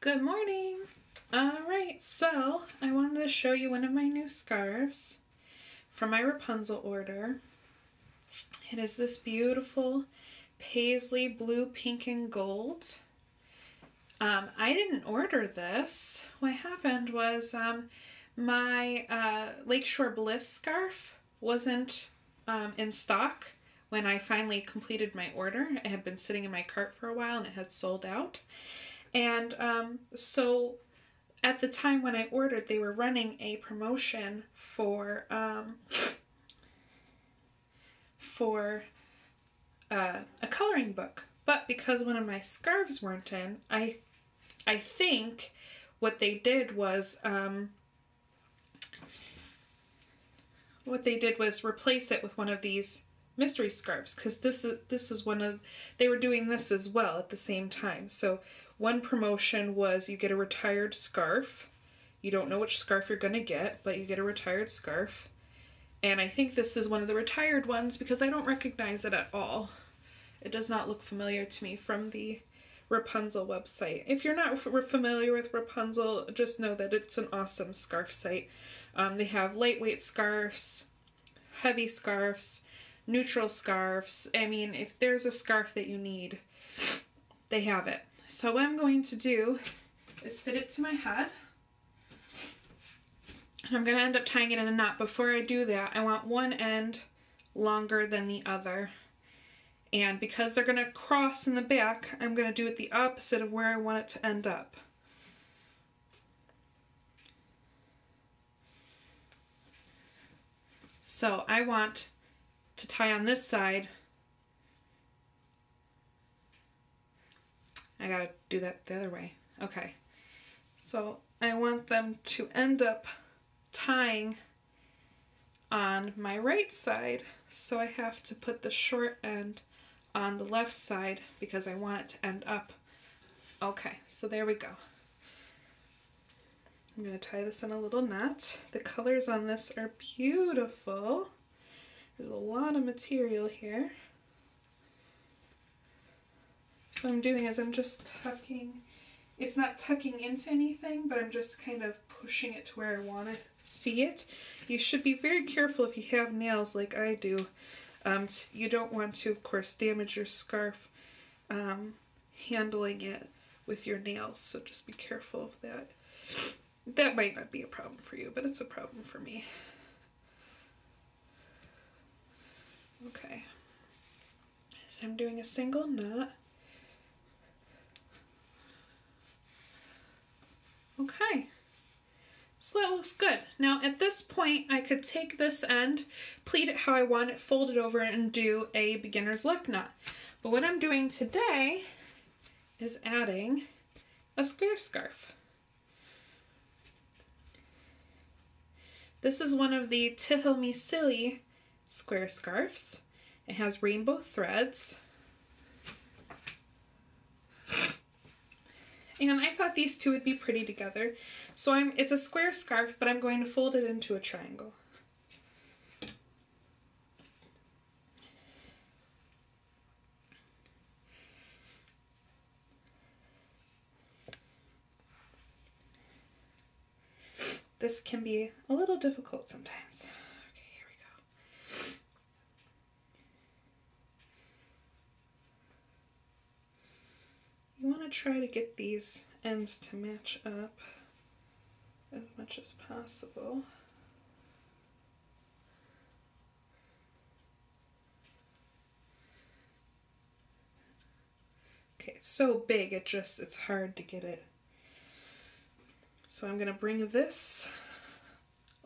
Good morning. Alright, so I wanted to show you one of my new scarves from my Rapunzel order. It is this beautiful paisley blue, pink, and gold. I didn't order this. What happened was my Lakeshore Bliss scarf wasn't in stock when I finally completed my order. It had been sitting in my cart for a while and it had sold out. And so at the time when I ordered, they were running a promotion for a coloring book. But because one of my scarves weren't in, I think what they did was replace it with one of these mystery scarves, because this is one of, they were doing this as well at the same time. So one promotion was you get a retired scarf. You don't know which scarf you're going to get, but you get a retired scarf. And I think this is one of the retired ones because I don't recognize it at all. It does not look familiar to me from the Rapunzel website. If you're not familiar with Rapunzel, just know that it's an awesome scarf site. They have lightweight scarves, heavy scarves, neutral scarves. I mean, if there's a scarf that you need, they have it. So what I'm going to do is fit it to my head. And I'm going to end up tying it in a knot. Before I do that, I want one end longer than the other. And because they're going to cross in the back, I'm going to do it the opposite of where I want it to end up. So I want to tie on this side. I gotta do that the other way. Okay. So I want them to end up tying on my right side. So I have to put the short end on the left side because I want it to end up. Okay, so there we go. I'm going to tie this in a little knot. The colors on this are beautiful. There's a lot of material here. So what I'm doing is I'm just tucking, it's not tucking into anything, but I'm just kind of pushing it to where I want to see it. You should be very careful if you have nails like I do. You don't want to, of course, damage your scarf handling it with your nails, so just be careful of that. That might not be a problem for you, but it's a problem for me. Okay, so I'm doing a single knot. Okay, so that looks good. Now at this point I could take this end, pleat it how I want it, fold it over, and do a beginner's luck knot. But what I'm doing today is adding a square scarf. This is one of the Tihil Me Silly square scarves. It has rainbow threads. And I thought these two would be pretty together. So it's a square scarf, but I'm going to fold it into a triangle. This can be a little difficult sometimes. Okay, here we go. You want to try to get these ends to match up as much as possible. Okay, it's so big, it's hard to get it. So I'm going to bring this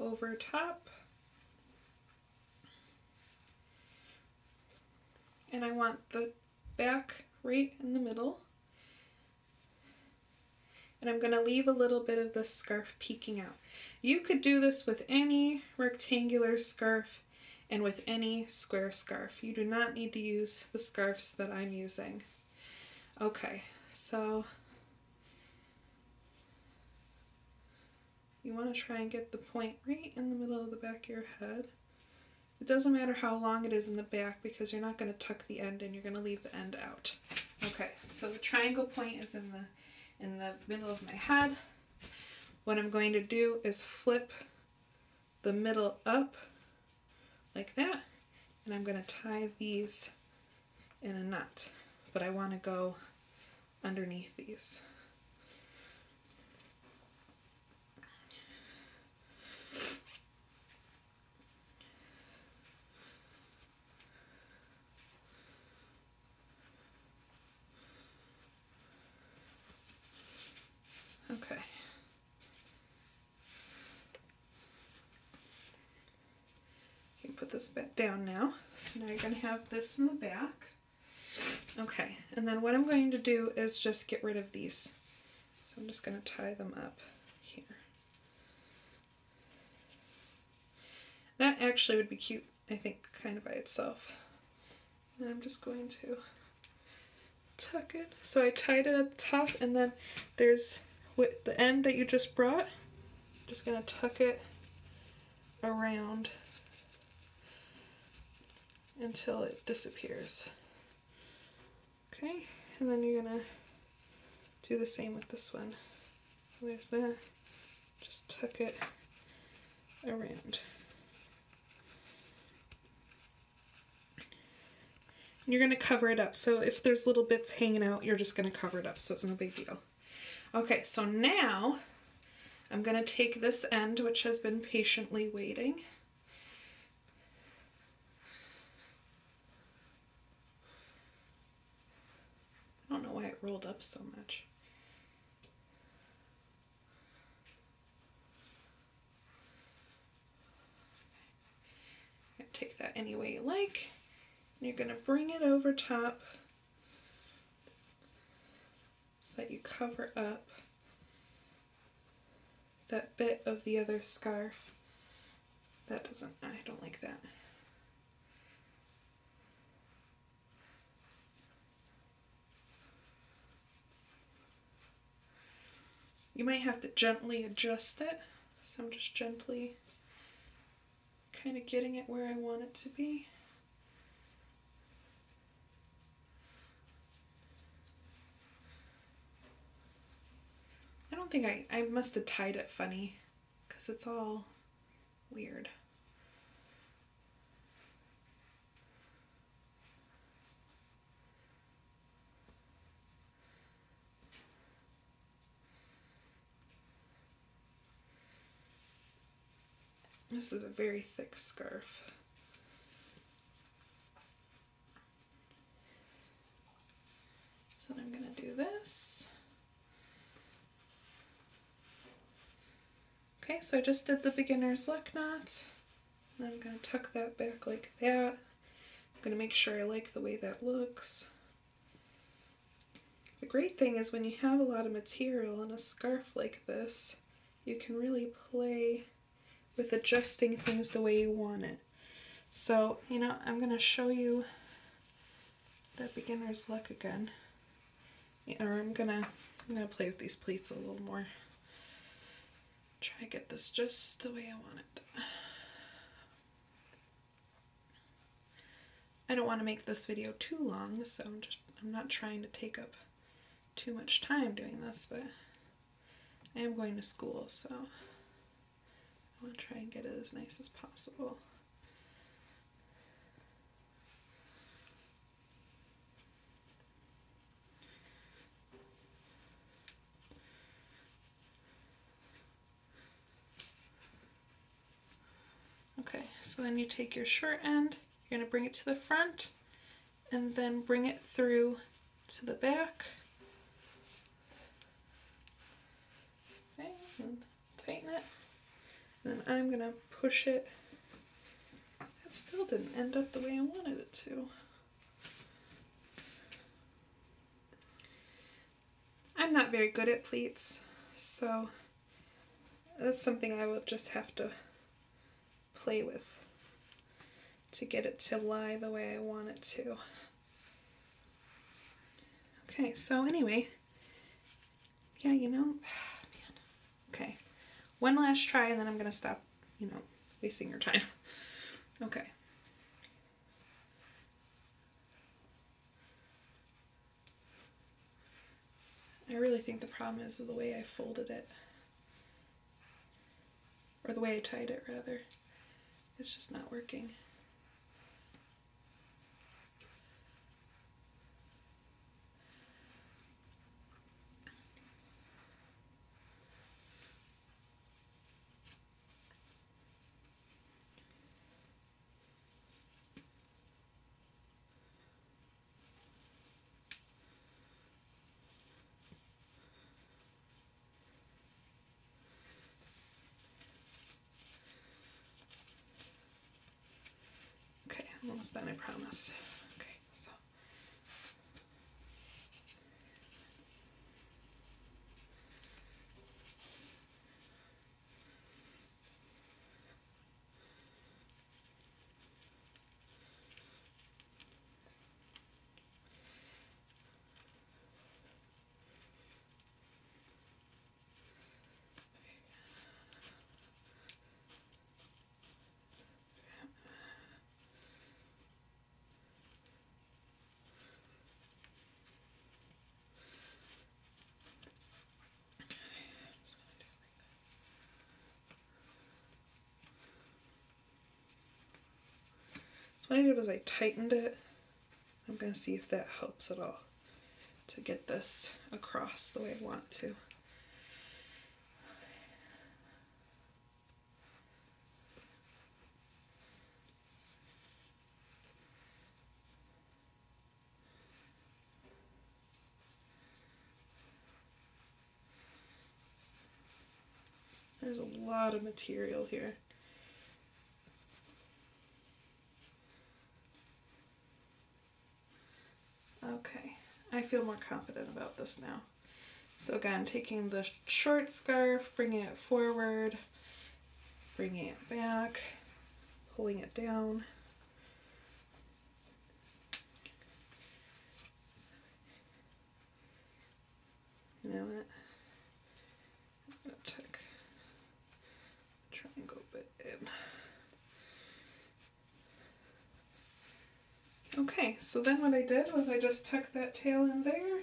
over top. And I want the back right in the middle. And I'm going to leave a little bit of the scarf peeking out. You could do this with any rectangular scarf and with any square scarf. You do not need to use the scarves that I'm using. Okay, so you want to try and get the point right in the middle of the back of your head. It doesn't matter how long it is in the back because you're not going to tuck the end in, you're going to leave the end out. Okay, so the triangle point is in the in the middle of my head. What I'm going to do is flip the middle up like that, and I'm going to tie these in a knot, but I want to go underneath these. Okay. You can put this back down now. So now you're going to have this in the back. Okay, and then what I'm going to do is just get rid of these. So I'm just going to tie them up here. That actually would be cute, I think, kind of by itself. And I'm just going to tuck it. So I tied it at the top, and then there's with the end that you just brought. I'm just going to tuck it around until it disappears. Okay, and then you're gonna do the same with this one. There's that. Just tuck it around. And you're gonna cover it up. So if there's little bits hanging out, you're just gonna cover it up, so it's no big deal. Okay, so now I'm gonna take this end, which has been patiently waiting. I don't know why it rolled up so much. You're gonna take that any way you like. And you're gonna bring it over top so that you cover up that bit of the other scarf. That doesn't, I don't like that. You might have to gently adjust it. So I'm just gently kind of getting it where I want it to be. I don't think I must have tied it funny because it's all weird. This is a very thick scarf. So I'm going to do this. Okay, so I just did the beginner's luck knot. And I'm going to tuck that back like that. I'm going to make sure I like the way that looks. The great thing is when you have a lot of material in a scarf like this, you can really play with adjusting things the way you want it. So, you know, I'm going to show you that beginner's luck again. Or I'm gonna play with these pleats a little more. Try to get this just the way I want it. I don't want to make this video too long, so I'm not trying to take up too much time doing this, but I am going to school, so I want to try and get it as nice as possible. Okay, so then you take your short end, you're going to bring it to the front, and then bring it through to the back. Okay, and tighten it. And then I'm going to push it. That still didn't end up the way I wanted it to. I'm not very good at pleats, so that's something I will just have to play with to get it to lie the way I want it to. Okay, so anyway, yeah, you know, man. Okay, one last try and then I'm gonna stop, you know, wasting your time. Okay. I really think the problem is the way I folded it. Or the way I tied it, rather. It's just not working. I'm almost done, I promise. Okay, so. So what I did was I tightened it. I'm going to see if that helps at all to get this across the way I want to. There's a lot of material here. Okay, I feel more confident about this now. So again, taking the short scarf, bringing it forward, bringing it back, pulling it down. You know what? I'm gonna tuck the triangle bit in. Okay, so then what I did was I just tucked that tail in there.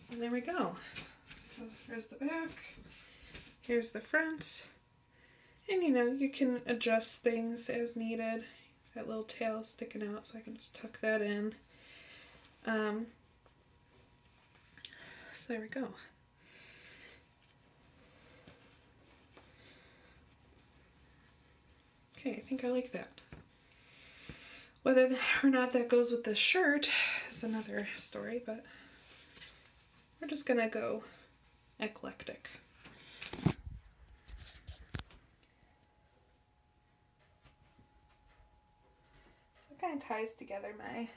And there we go. So there's the back, here's the front. And you know, you can adjust things as needed. That little tail sticking out, so I can just tuck that in. So there we go. Okay, I think I like that. Whether or not that goes with the shirt is another story, but we're just gonna go eclectic. It kind of ties together my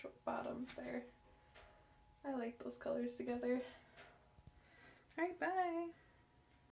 short bottoms there. I like those colors together. All right, bye.